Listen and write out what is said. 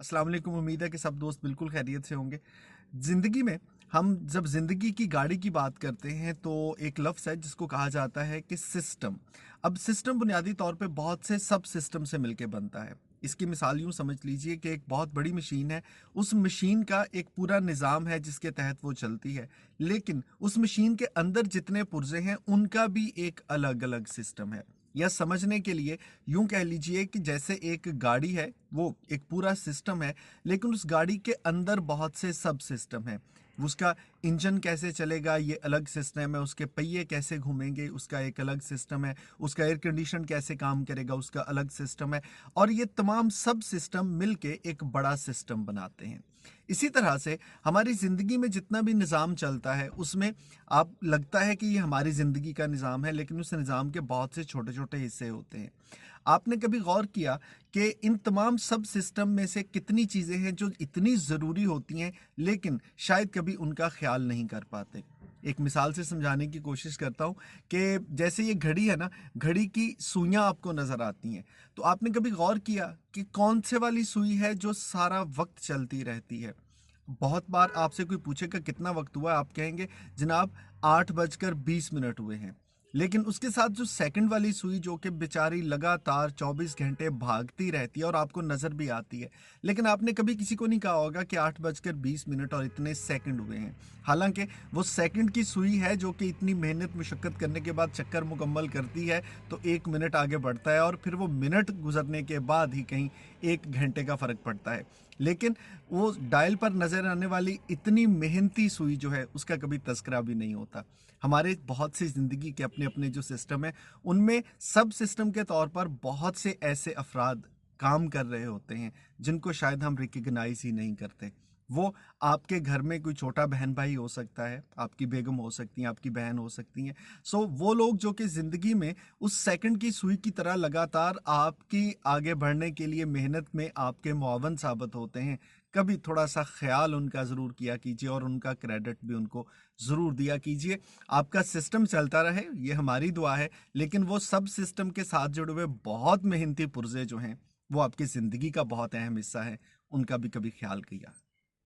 अस्सलाम वालेकुम। उम्मीद है कि सब दोस्त बिल्कुल खैरियत से होंगे। ज़िंदगी में हम जब ज़िंदगी की गाड़ी की बात करते हैं तो एक लफ्ज़ है जिसको कहा जाता है कि सिस्टम। अब सिस्टम बुनियादी तौर पे बहुत से सब सिस्टम से मिलके बनता है। इसकी मिसाल यूँ समझ लीजिए कि एक बहुत बड़ी मशीन है, उस मशीन का एक पूरा निज़ाम है जिसके तहत वो चलती है। लेकिन उस मशीन के अंदर जितने पुर्ज़े हैं उनका भी एक अलग-अलग सिस्टम है। या समझने के लिए यूं कह लीजिए कि जैसे एक गाड़ी है, वो एक पूरा सिस्टम है, लेकिन उस गाड़ी के अंदर बहुत से सब सिस्टम हैं। उसका इंजन कैसे चलेगा ये अलग सिस्टम है, उसके पहिए कैसे घूमेंगे उसका एक अलग सिस्टम है, उसका एयर कंडीशन कैसे काम करेगा उसका अलग सिस्टम है। और ये तमाम सब सिस्टम मिलके एक बड़ा सिस्टम बनाते हैं। इसी तरह से हमारी ज़िंदगी में जितना भी निज़ाम चलता है उसमें आप लगता है कि ये हमारी ज़िंदगी का निज़ाम है, लेकिन उस निज़ाम के बहुत से छोटे-छोटे हिस्से होते हैं। आपने कभी गौर किया कि इन तमाम सब सिस्टम में से कितनी चीज़ें हैं जो इतनी ज़रूरी होती हैं, लेकिन शायद कभी उनका ख़्याल नहीं कर पाते? एक मिसाल से समझाने की कोशिश करता हूँ कि जैसे ये घड़ी है ना, घड़ी की सुइयाँ आपको नज़र आती हैं, तो आपने कभी गौर किया कि कौन से वाली सुई है जो सारा वक़्त चलती रहती है? बहुत बार आपसे कोई पूछेगा कितना वक्त हुआ, आप कहेंगे जनाब 8 बजकर 20 मिनट हुए हैं। लेकिन उसके साथ जो सेकंड वाली सुई जो कि बेचारी लगातार 24 घंटे भागती रहती है और आपको नज़र भी आती है, लेकिन आपने कभी किसी को नहीं कहा होगा कि 8 बजकर 20 मिनट और इतने सेकंड हुए हैं। हालांकि वो सेकंड की सुई है जो कि इतनी मेहनत मुशक्क़त करने के बाद चक्कर मुकम्मल करती है तो 1 मिनट आगे बढ़ता है, और फिर वो मिनट गुजरने के बाद ही कहीं 1 घंटे का फ़र्क पड़ता है। लेकिन वो डायल पर नज़र आने वाली इतनी मेहनती सुई जो है उसका कभी तस्करा भी नहीं होता। हमारे बहुत सी ज़िंदगी के अपने अपने जो सिस्टम है उनमें सब सिस्टम के तौर पर बहुत से ऐसे अफराद काम कर रहे होते हैं जिनको शायद हम रिकग्नाइज ही नहीं करते। वो आपके घर में कोई छोटा बहन भाई हो सकता है, आपकी बेगम हो सकती हैं, आपकी बहन हो सकती हैं। सो वो लोग जो कि ज़िंदगी में उस सेकंड की सुई की तरह लगातार आपकी आगे बढ़ने के लिए मेहनत में आपके मुआवन साबित होते हैं। कभी थोड़ा सा ख्याल उनका ज़रूर किया कीजिए और उनका क्रेडिट भी उनको ज़रूर दिया कीजिए। आपका सिस्टम चलता रहे, ये हमारी दुआ है, लेकिन वो सब सिस्टम के साथ जुड़े हुए बहुत मेहनती पुर्जे जो हैं वो आपकी ज़िंदगी का बहुत अहम हिस्सा है, उनका भी कभी ख्याल किया।